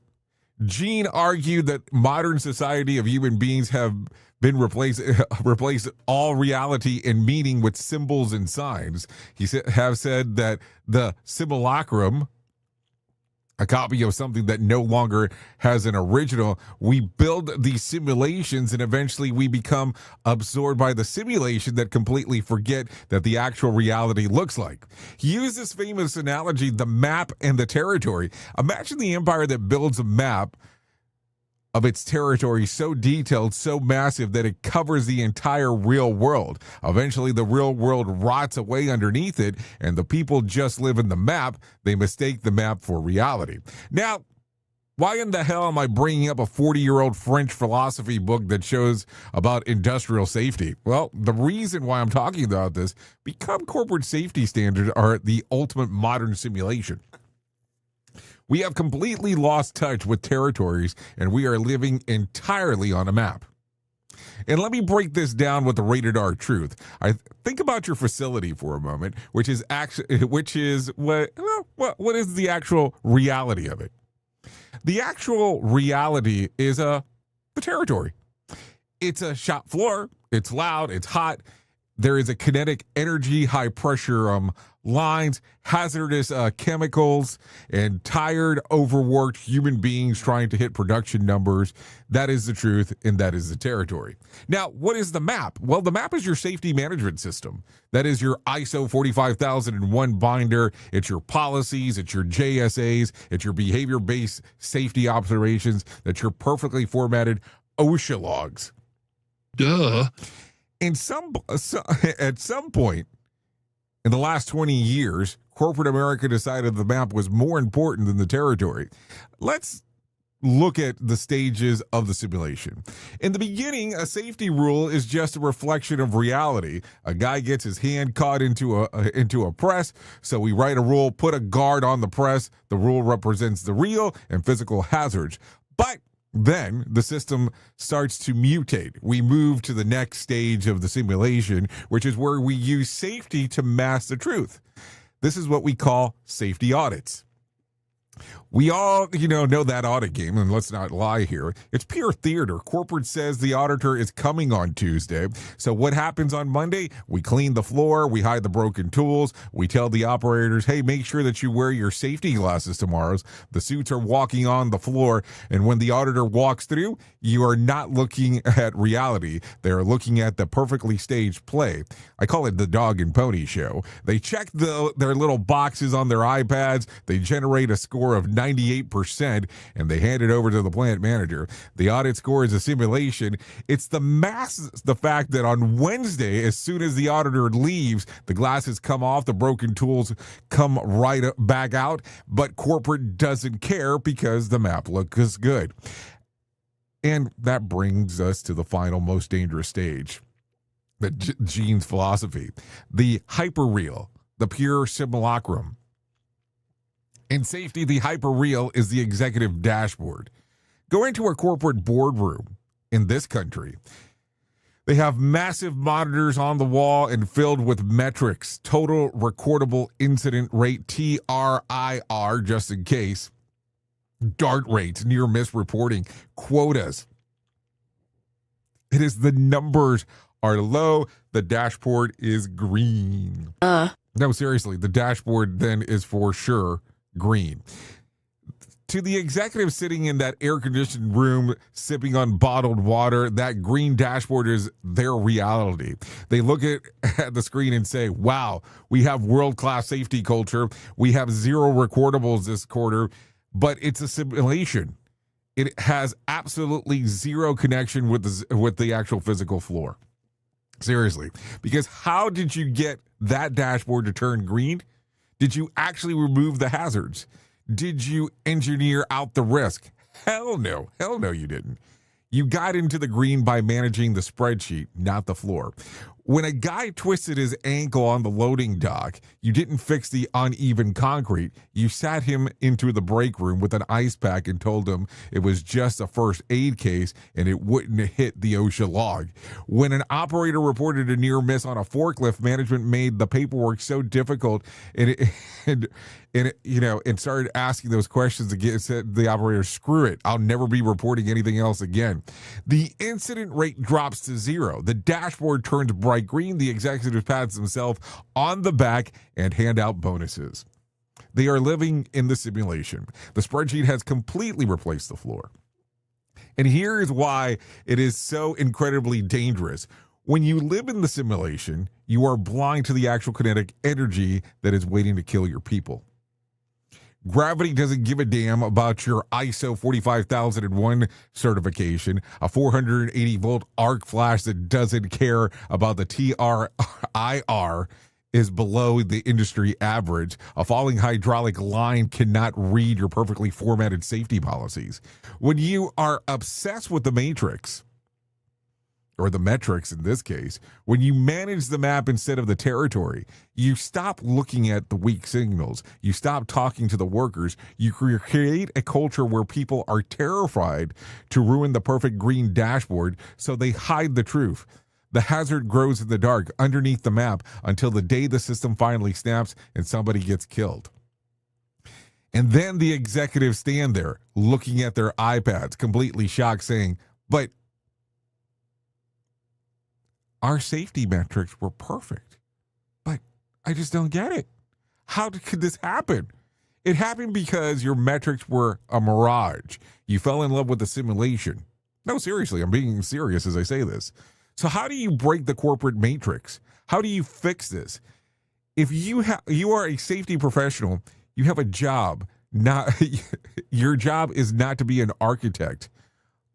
Gene argued that modern society of human beings have been replaced all reality and meaning with symbols and signs. He have said that the simulacrum, a copy of something that no longer has an original, we build these simulations and eventually we become absorbed by the simulation that completely forget that the actual reality looks like. He used this famous analogy, the map and the territory. Imagine the empire that builds a map of its territory so detailed, so massive that it covers the entire real world. Eventually, the real world rots away underneath it, and the people just live in the map. They mistake the map for reality. Now, why in the hell am I bringing up a 40-year-old French philosophy book that shows about industrial safety? Well, the reason why I'm talking about this, because corporate safety standards are the ultimate modern simulation. We have completely lost touch with territories, and we are living entirely on a map. And let me break this down with the rated R truth. Think about your facility for a moment, what is the actual reality of it? The actual reality is the territory. It's a shop floor. It's loud. It's hot. There is a kinetic energy, high pressure lines, hazardous chemicals, and tired, overworked human beings trying to hit production numbers. That is the truth, and that is the territory. Now, what is the map? Well, the map is your safety management system. That is your ISO 45001 binder. It's your policies. It's your JSAs. It's your behavior-based safety observations. That's your perfectly formatted OSHA logs. Duh. At some point in the last 20 years, corporate America decided the map was more important than the territory. Let's look at the stages of the simulation. In the beginning, a safety rule is just a reflection of reality. A guy gets his hand caught into a press, so we write a rule, put a guard on the press. The rule represents the real and physical hazards. But then the system starts to mutate. We move to the next stage of the simulation, which is where we use safety to mask the truth. This is what we call safety audits. We all, know that audit game, and let's not lie here. It's pure theater. Corporate says the auditor is coming on Tuesday. So what happens on Monday? We clean the floor. We hide the broken tools. We tell the operators, hey, make sure that you wear your safety glasses tomorrow. The suits are walking on the floor. And when the auditor walks through, you are not looking at reality. They're looking at the perfectly staged play. I call it the dog and pony show. They check their little boxes on their iPads. They generate a score of 98%, and they hand it over to the plant manager. The audit score is a simulation. It's the fact that on Wednesday, as soon as the auditor leaves, the glasses come off, the broken tools come right back out, but corporate doesn't care because the map looks good. And that brings us to the final, most dangerous stage, the Gene's philosophy, the hyperreal, the pure simulacrum. In safety, the hyperreal is the executive dashboard. Go into a corporate boardroom in this country. They have massive monitors on the wall and filled with metrics, total recordable incident rate, TRIR, just in case, DART rates, near miss reporting, quotas. It is the numbers are low, the dashboard is green. No, seriously, the dashboard then is for sure green. To the executive sitting in that air-conditioned room sipping on bottled water, that green dashboard is their reality. They look at the screen and say, wow, we have world-class safety culture. We have zero recordables this quarter, but it's a simulation. It has absolutely zero connection with the actual physical floor. Seriously, because how did you get that dashboard to turn green? Did you actually remove the hazards? Did you engineer out the risk? Hell no. Hell no, you didn't. You got into the green by managing the spreadsheet, not the floor. When a guy twisted his ankle on the loading dock, you didn't fix the uneven concrete. You sat him into the break room with an ice pack and told him it was just a first aid case and it wouldn't hit the OSHA log. When an operator reported a near miss on a forklift, management made the paperwork so difficult and started asking those questions again. Said the operator, screw it, I'll never be reporting anything else again. The incident rate drops to zero. The dashboard turns bright green. The executive pats themselves on the back and hand out bonuses. They are living in the simulation. The spreadsheet has completely replaced the floor. And here is why it is so incredibly dangerous. When you live in the simulation, you are blind to the actual kinetic energy that is waiting to kill your people. Gravity doesn't give a damn about your ISO 45001 certification, a 480-volt arc flash that doesn't care about the TRIR is below the industry average. A falling hydraulic line cannot read your perfectly formatted safety policies. When you are obsessed with the matrix, or the metrics in this case, when you manage the map instead of the territory, you stop looking at the weak signals. You stop talking to the workers. You create a culture where people are terrified to ruin the perfect green dashboard, so they hide the truth. The hazard grows in the dark underneath the map until the day the system finally snaps and somebody gets killed. And then the executives stand there looking at their iPads, completely shocked, saying, but our safety metrics were perfect. But I just don't get it. How could this happen? It happened because your metrics were a mirage. You fell in love with the simulation. No, seriously, I'm being serious as I say this. So how do you break the corporate matrix? How do you fix this? If you are a safety professional, you have a job. Your job is not to be an architect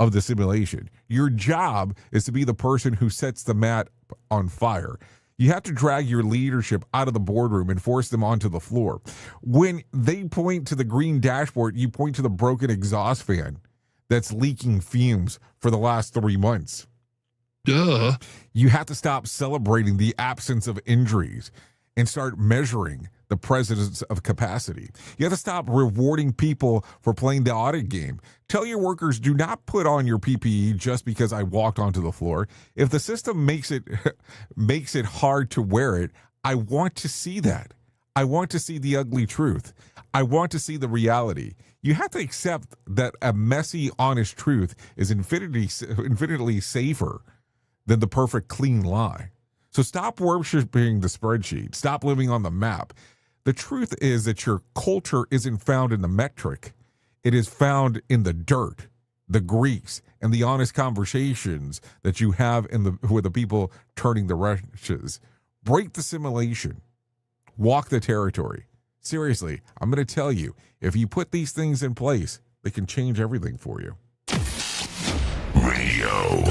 of the simulation. Your job is to be the person who sets the mat on fire. You have to drag your leadership out of the boardroom and force them onto the floor. When they point to the green dashboard, you point to the broken exhaust fan that's leaking fumes for the last 3 months. Duh. You have to stop celebrating the absence of injuries and start measuring the presence of capacity. You have to stop rewarding people for playing the audit game. Tell your workers, do not put on your PPE just because I walked onto the floor. If the system makes it hard to wear it, I want to see that. I want to see the ugly truth. I want to see the reality. You have to accept that a messy, honest truth is infinitely safer than the perfect, clean lie. So stop worshiping the spreadsheet. Stop living on the map. The truth is that your culture isn't found in the metric. It is found in the dirt, the grease, and the honest conversations that you have with the people turning the wrenches. Break the simulation. Walk the territory. Seriously, I'm going to tell you, if you put these things in place, they can change everything for you. Radio.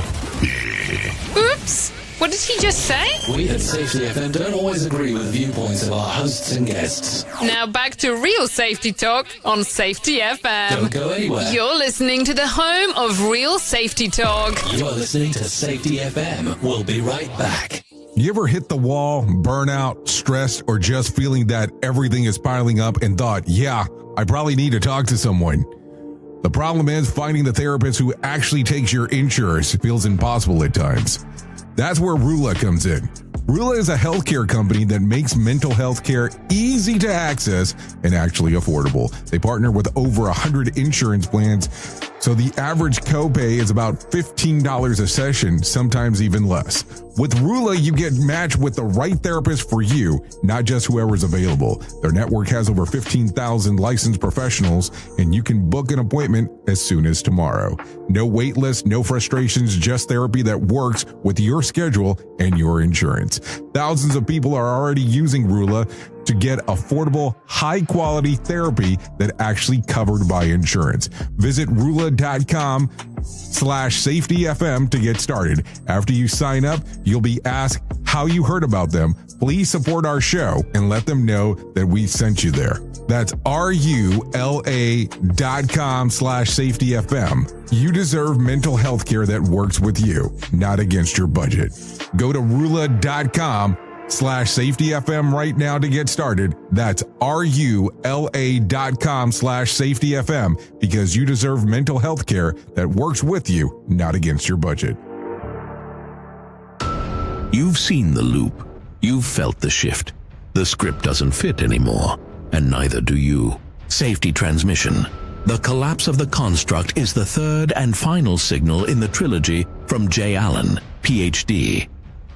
Oops! What did he just say? We at Safety FM don't always agree with the viewpoints of our hosts and guests. Now back to real safety talk on Safety FM. Don't go anywhere. You're listening to the home of real safety talk. You're listening to Safety FM. We'll be right back. You ever hit the wall, burnout, stressed, or just feeling that everything is piling up and thought, yeah, I probably need to talk to someone? The problem is finding the therapist who actually takes your insurance feels impossible at times. That's where Rula comes in. Rula is a healthcare company that makes mental health care easy to access and actually affordable. They partner with over 100 insurance plans, so the average copay is about $15 a session, sometimes even less. With Rula, you get matched with the right therapist for you, not just whoever's available. Their network has over 15,000 licensed professionals, and you can book an appointment as soon as tomorrow. No wait list, no frustrations, just therapy that works with your schedule and your insurance. Thousands of people are already using Rula to get affordable, high-quality therapy that actually covered by insurance. Visit Rula.com/safetyfm to get started. After you sign up, you'll be asked how you heard about them. Please support our show and let them know that we sent you there. That's RULA.com/safetyfm. You deserve mental health care that works with you, not against your budget. Go to Rula.com/safetyfm right now to get started. That's RULA.com/safetyfm, because you deserve mental health care that works with you, not against your budget. You've seen the loop. You've felt the shift. The script doesn't fit anymore, and neither do you. Safety transmission. The collapse of the construct is the third and final signal in the trilogy from J. Allen, PhD.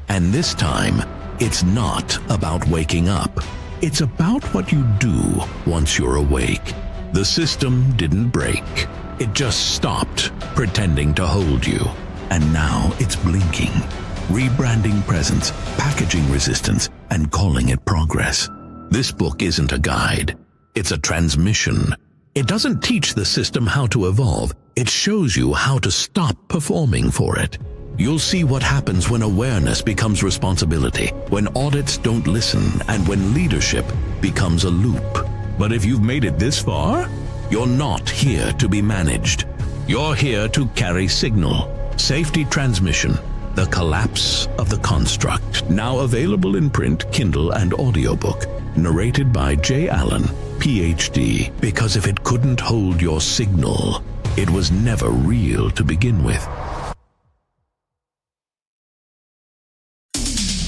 And this time, it's not about waking up. It's about what you do once you're awake. The system didn't break. It just stopped pretending to hold you. And now it's blinking, rebranding presence, packaging resistance, and calling it progress. This book isn't a guide. It's a transmission. It doesn't teach the system how to evolve. It shows you how to stop performing for it. You'll see what happens when awareness becomes responsibility, when audits don't listen, and when leadership becomes a loop. But if you've made it this far, you're not here to be managed. You're here to carry signal, safety transmission, The Collapse of the Construct. Now available in print, Kindle, and audiobook. Narrated by J. Allen, PhD. Because if it couldn't hold your signal, it was never real to begin with.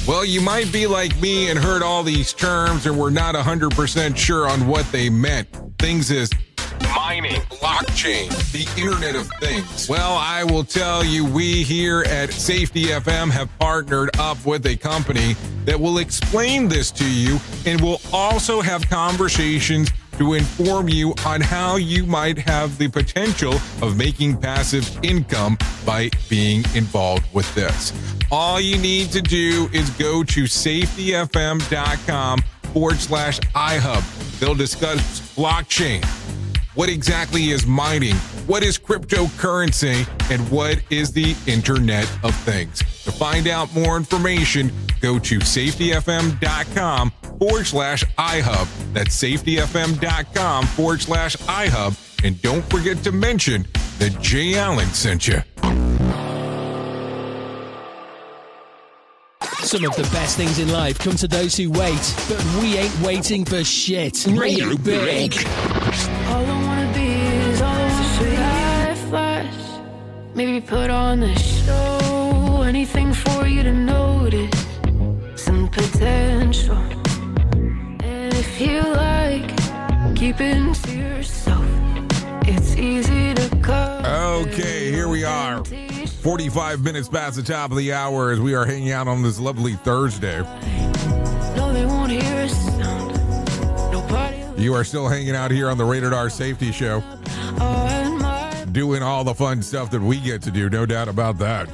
Well, you might be like me and heard all these terms and were not 100% sure on what they meant. Things as mining, blockchain, the Internet of Things. Well, I will tell you, we here at Safety FM have partnered up with a company that will explain this to you and will also have conversations to inform you on how you might have the potential of making passive income by being involved with this. All you need to do is go to safetyfm.com/iHub. They'll discuss blockchain. What exactly is mining? What is cryptocurrency? And what is the Internet of Things? To find out more information, go to safetyfm.com/iHub. That's safetyfm.com/iHub. And don't forget to mention that Jay Allen sent you. Some of the best things in life come to those who wait, but we ain't waiting for shit. Real big. All I wanna be is all I want to life flash. Maybe put on a show, anything for you to notice some potential. And if you like, keep it to yourself. It's easy to cut. Okay, here we are. 45 minutes past the top of the hour as we are hanging out on this lovely Thursday. No, they won't hear a sound. Nobody. You are still hanging out here on the Rated R Safety Show, doing all the fun stuff that we get to do, no doubt about that.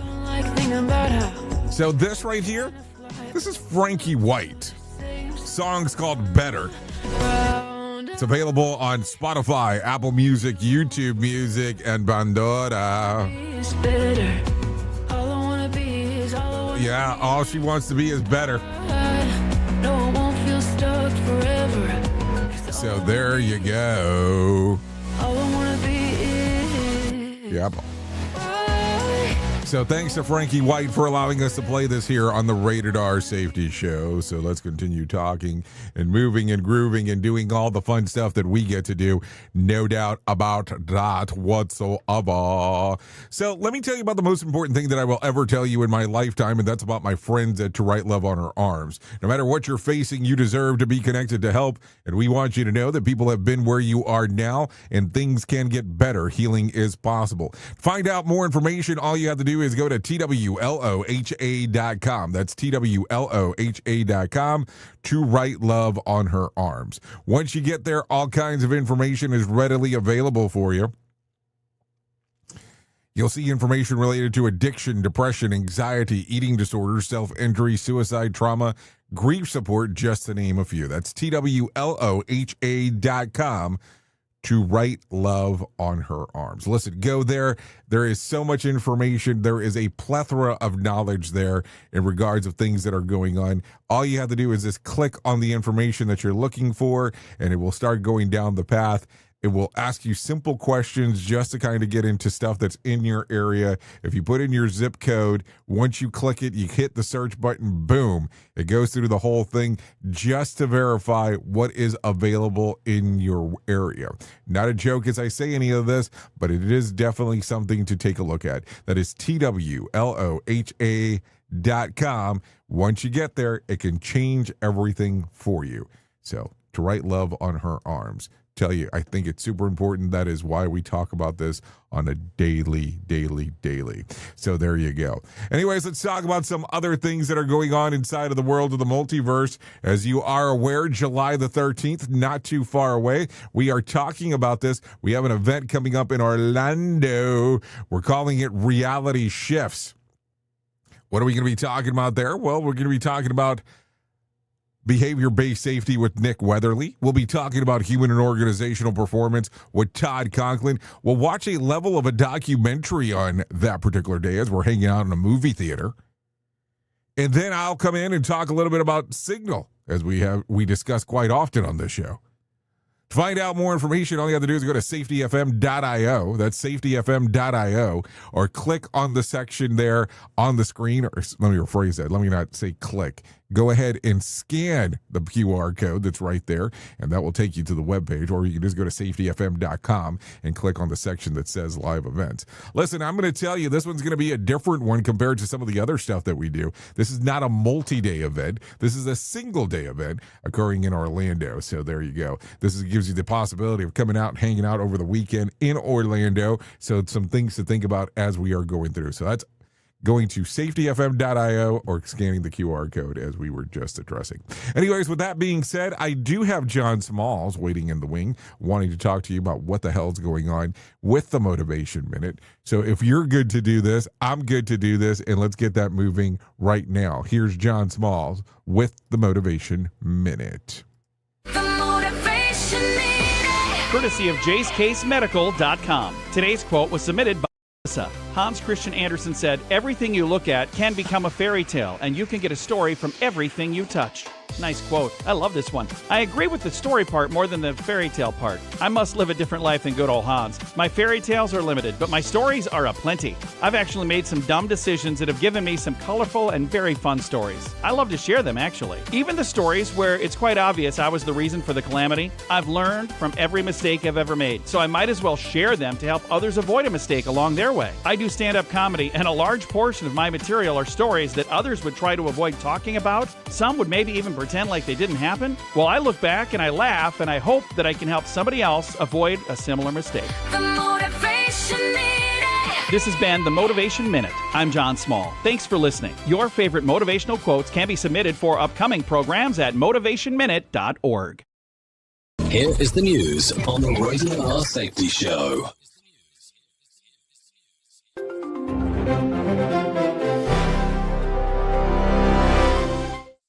So this right here, this is Frankie White. Song's called Better. It's available on Spotify, Apple Music, YouTube Music, and Pandora. Yeah, all she wants to be is better. No, it won't feel stuck forever. So there you go. All I wanna be is. Yep. So thanks to Frankie White for allowing us to play this here on the Rated R Safety Show. So let's continue talking and moving and grooving and doing all the fun stuff that we get to do. No doubt about that whatsoever. So let me tell you about the most important thing that I will ever tell you in my lifetime, and that's about my friends at To Write Love on Her Arms. No matter what you're facing, you deserve to be connected to help, and we want you to know that people have been where you are now, and things can get better. Healing is possible. Find out more information. All you have to do is go to TWLOHA.com. That's TWLOHA.com. To Write Love on Her Arms. Once you get there, all kinds of information is readily available for you. You'll see information related to addiction, depression, anxiety, eating disorders, self-injury, suicide, trauma, grief support, just to name a few. That's TWLOHA.com. To Write Love on Her Arms. Listen, go there. There is so much information. There is a plethora of knowledge there in regards of things that are going on. All you have to do is just click on the information that you're looking for, and it will start going down the path. It will ask you simple questions just to kind of get into stuff that's in your area. If you put in your zip code, once you click it, you hit the search button, boom, it goes through the whole thing just to verify what is available in your area. Not a joke as I say any of this, but it is definitely something to take a look at. That is TWLOHA.com. Once you get there, it can change everything for you. So, To Write Love on Her Arms. Tell you, I think it's super important. That is why we talk about this on a daily. So there you go. Anyways, let's talk about some other things that are going on inside of the world of the multiverse. As you are aware, July the 13th, not too far away, we are talking about this. We have an event coming up in Orlando. We're calling it Reality Shifts. What are we going to be talking about there? Well, we're going to be talking about behavior-based safety with Nick Weatherly. We'll be talking about human and organizational performance with Todd Conklin. We'll watch a level of a documentary on that particular day as we're hanging out in a movie theater. And then I'll come in and talk a little bit about Signal, as we discuss quite often on this show. Find out more information. All you have to do is go to safetyfm.io. That's safetyfm.io, or click on the section there on the screen. Or let me rephrase that. Let me not say click. Go ahead and scan the QR code that's right there, and that will take you to the webpage, or you can just go to safetyfm.com and click on the section that says live events. Listen, I'm going to tell you, this one's going to be a different one compared to some of the other stuff that we do. This is not a multi-day event. This is a single-day event occurring in Orlando. So there you go. This gives you the possibility of coming out and hanging out over the weekend in Orlando. So some things to think about as we are going through. So that's going to safetyfm.io or scanning the QR code as we were just addressing. Anyways, with that being said, I do have John Smalls waiting in the wing, wanting to talk to you about what the hell's going on with the Motivation Minute. So if you're good to do this, I'm good to do this, and let's get that moving right now. Here's John Smalls with the Motivation Minute. Courtesy of JSCaseMedical.com. Today's quote was submitted by Hans Christian Andersen said, "Everything you look at can become a fairy tale, and you can get a story from everything you touch." Nice quote. I love this one. I agree with the story part more than the fairy tale part. I must live a different life than good old Hans. My fairy tales are limited, but my stories are aplenty. I've actually made some dumb decisions that have given me some colorful and very fun stories. I love to share them, actually. Even the stories where it's quite obvious I was the reason for the calamity, I've learned from every mistake I've ever made, so I might as well share them to help others avoid a mistake along their way. I do stand-up comedy, and a large portion of my material are stories that others would try to avoid talking about. Some would maybe even pretend like they didn't happen. Well, I look back and I laugh, and I hope that I can help somebody else avoid a similar mistake. The Motivation Minute. This has been the Motivation Minute. I'm John Small. Thanks for listening. Your favorite motivational quotes can be submitted for upcoming programs at motivationminute.org. Here is the news on the Rated R Safety Show.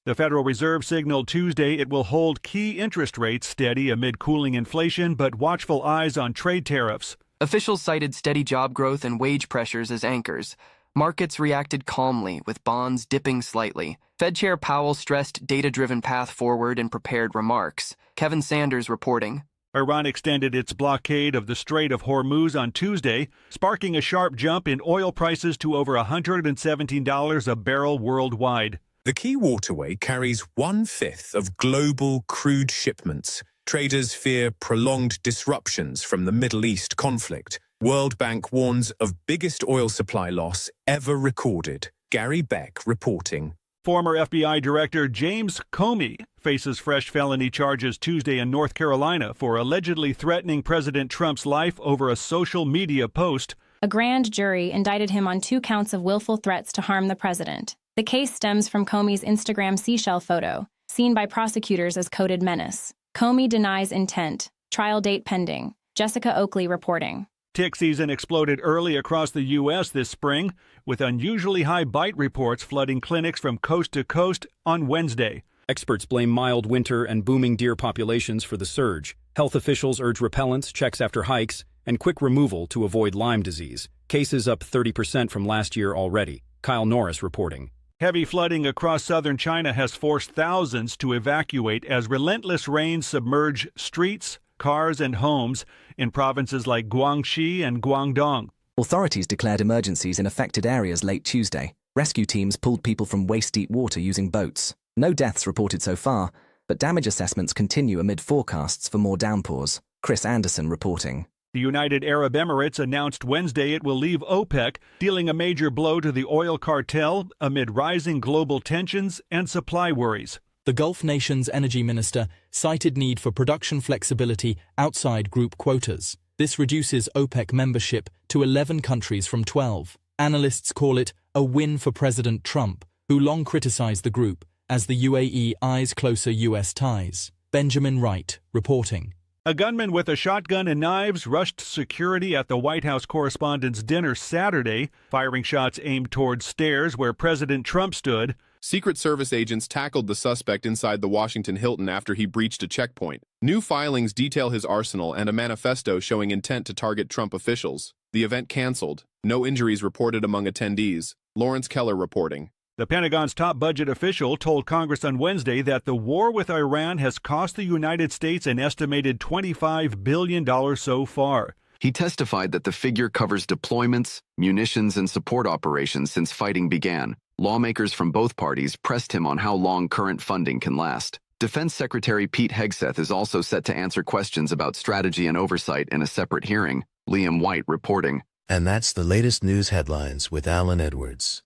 The Federal Reserve signaled Tuesday it will hold key interest rates steady amid cooling inflation, but watchful eyes on trade tariffs. Officials cited steady job growth and wage pressures as anchors. Markets reacted calmly, with bonds dipping slightly. Fed Chair Powell stressed data-driven path forward in prepared remarks. Kevin Sanders reporting. Iran extended its blockade of the Strait of Hormuz on Tuesday, sparking a sharp jump in oil prices to over $117 a barrel worldwide. The key waterway carries 1/5 of global crude shipments. Traders fear prolonged disruptions from the Middle East conflict. World Bank warns of biggest oil supply loss ever recorded. Gary Beck reporting. Former FBI Director James Comey faces fresh felony charges Tuesday in North Carolina for allegedly threatening President Trump's life over a social media post. A grand jury indicted him on 2 counts of willful threats to harm the president. The case stems from Comey's Instagram seashell photo, seen by prosecutors as coded menace. Comey denies intent. Trial date pending. Jessica Oakley reporting. Tick season exploded early across the U.S. this spring, with unusually high bite reports flooding clinics from coast to coast on Wednesday. Experts blame mild winter and booming deer populations for the surge. Health officials urge repellents, checks after hikes, and quick removal to avoid Lyme disease. Cases up 30% from last year already. Kyle Norris reporting. Heavy flooding across southern China has forced thousands to evacuate as relentless rains submerge streets, cars, and homes in provinces like Guangxi and Guangdong. Authorities declared emergencies in affected areas late Tuesday. Rescue teams pulled people from waist-deep water using boats. No deaths reported so far, but damage assessments continue amid forecasts for more downpours. Chris Anderson reporting. The United Arab Emirates announced Wednesday it will leave OPEC, dealing a major blow to the oil cartel amid rising global tensions and supply worries. The Gulf nation's energy minister cited need for production flexibility outside group quotas. This reduces OPEC membership to 11 countries from 12. Analysts call it a win for President Trump, who long criticized the group as the UAE eyes closer U.S. ties. Benjamin Wright reporting. A gunman with a shotgun and knives rushed security at the White House Correspondents' Dinner Saturday, firing shots aimed towards stairs where President Trump stood. Secret Service agents tackled the suspect inside the Washington Hilton after he breached a checkpoint. New filings detail his arsenal and a manifesto showing intent to target Trump officials. The event canceled. No injuries reported among attendees. Lawrence Keller reporting. The Pentagon's top budget official told Congress on Wednesday that the war with Iran has cost the United States an estimated $25 billion so far. He testified that the figure covers deployments, munitions, and support operations since fighting began. Lawmakers from both parties pressed him on how long current funding can last. Defense Secretary Pete Hegseth is also set to answer questions about strategy and oversight in a separate hearing. Liam White reporting. And that's the latest news headlines with Alan Edwards.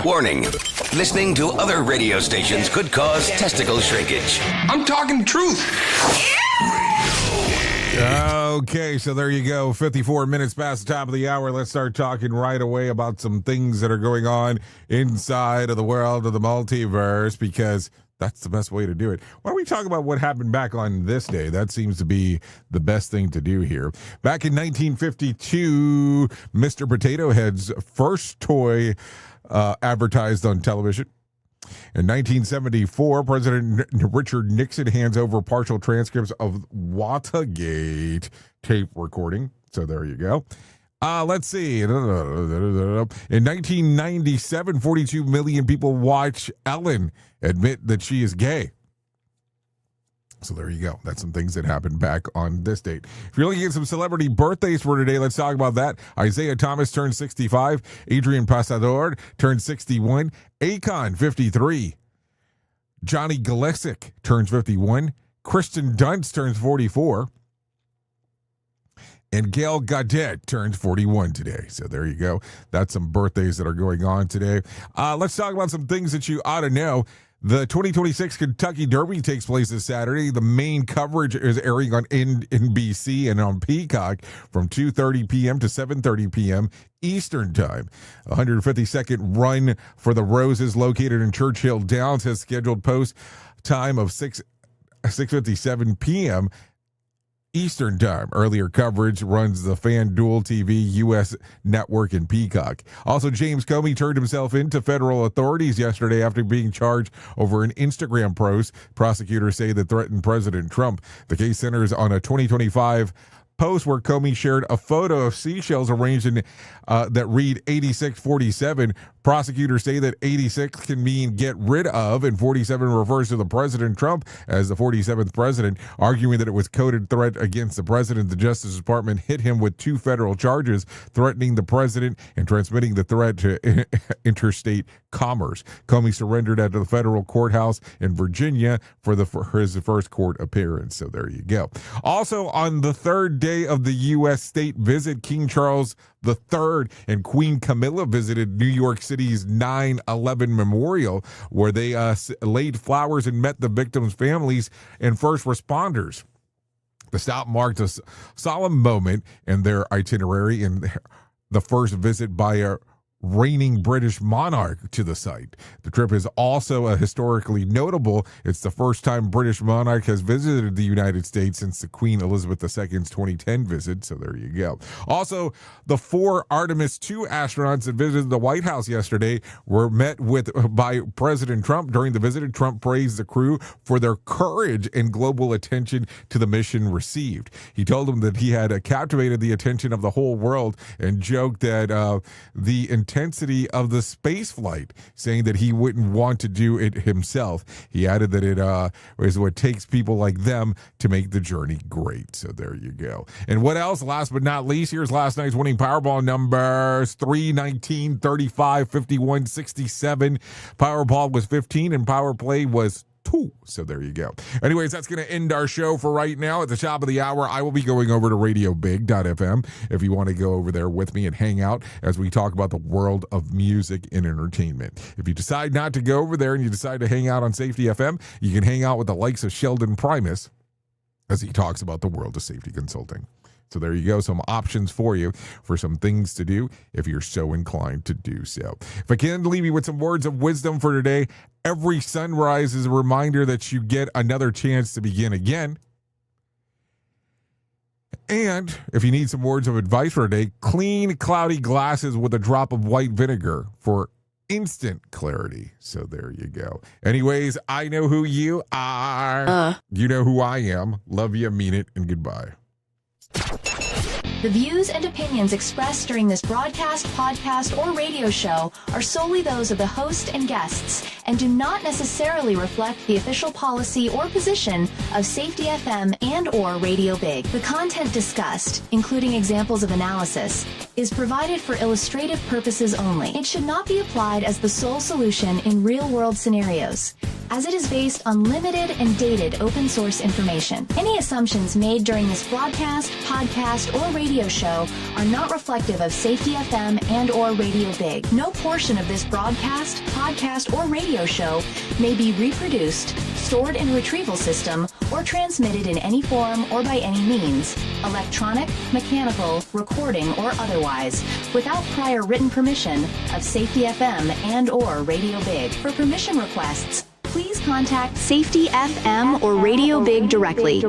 Warning. Listening to other radio stations could cause testicle shrinkage. I'm talking the truth. Okay, so there you go. 54 minutes past the top of the hour. Let's start talking right away about some things that are going on inside of the world of the multiverse, because that's the best way to do it. Why don't we talk about what happened back on this day? That seems to be the best thing to do here. Back in 1952, Mr. Potato Head's first toy advertised on television. In 1974, President Richard Nixon hands over partial transcripts of Watergate tape recording. So there you go. Let's see. In 1997, 42 million people watch Ellen admit that she is gay. So there you go. That's some things that happened back on this date. If you're looking at some celebrity birthdays for today, let's talk about that. Isaiah Thomas turned 65. Adrian Pasador turned 61. Akon, 53. Johnny Galesic turns 51. Kristen Dunst turns 44. And Gail Gaudette turns 41 today. So there you go. That's some birthdays that are going on today. Let's talk about some things that you ought to know. The 2026 Kentucky Derby takes place this Saturday. The main coverage is airing on NBC and on Peacock from 2:30 p.m. to 7:30 p.m. Eastern Time. 152nd run for the Roses, located in Churchill Downs, has scheduled post time of 6:57 p.m. Eastern Time. Earlier coverage runs the FanDuel TV U.S. network and Peacock. Also, James Comey turned himself into federal authorities yesterday after being charged over an Instagram post prosecutors say that threatened President Trump. The case centers on a 2025 post where Comey shared a photo of seashells arranged in that read 8647. Prosecutors say that 86 can mean get rid of, and 47 refers to the President Trump as the 47th president, arguing that it was coded threat against the president. The Justice Department hit him with 2 federal charges, threatening the president and transmitting the threat to interstate commerce. Comey surrendered at the federal courthouse in Virginia for his first court appearance. So there you go. Also, on the third day of the U.S. state visit, King Charles III and Queen Camilla visited New York City's 9/11 Memorial, where they laid flowers and met the victims' families and first responders. The stop marked a solemn moment in their itinerary and the first visit by a reigning British monarch to the site. The trip is also historically notable. It's the first time British monarch has visited the United States since the Queen Elizabeth II's 2010 visit. So there you go. Also, the 4 Artemis II astronauts that visited the White House yesterday were met with by President Trump. During the visit, Trump praised the crew for their courage and global attention to the mission received. He told them that he had captivated the attention of the whole world and joked that the intensity of the space flight, saying that he wouldn't want to do it himself. He added that it is what takes people like them to make the journey great. So there you go. And what else? Last but not least, here's last night's winning Powerball numbers: 3, 19, 35, 51, 67. Powerball was 15 and Power Play was 2. So there you go. Anyways, that's going to end our show for right now. At the top of the hour, I will be going over to radiobig.fm if you want to go over there with me and hang out as we talk about the world of music and entertainment. If you decide not to go over there and you decide to hang out on Safety FM, you can hang out with the likes of Sheldon Primus as he talks about the world of safety consulting. So there you go, some options for you for some things to do if you're so inclined to do so. If I can leave you with some words of wisdom for today, every sunrise is a reminder that you get another chance to begin again. And if you need some words of advice for today, clean cloudy glasses with a drop of white vinegar for instant clarity. So there you go. Anyways, I know who you are. You know who I am. Love you, mean it, and goodbye. The views and opinions expressed during this broadcast, podcast, or radio show are solely those of the host and guests and do not necessarily reflect the official policy or position of Safety FM and/or Radio Big. The content discussed, including examples of analysis, is provided for illustrative purposes only. It should not be applied as the sole solution in real-world scenarios, as it is based on limited and dated open source information. Any assumptions made during this broadcast, podcast, or radio show are not reflective of Safety FM and/or Radio Big. No portion of this broadcast, podcast, or radio show may be reproduced, stored in a retrieval system, or transmitted in any form or by any means, electronic, mechanical, recording, or otherwise, without prior written permission of Safety FM and/or Radio Big. For permission requests, please contact Safety FM or Radio Big directly.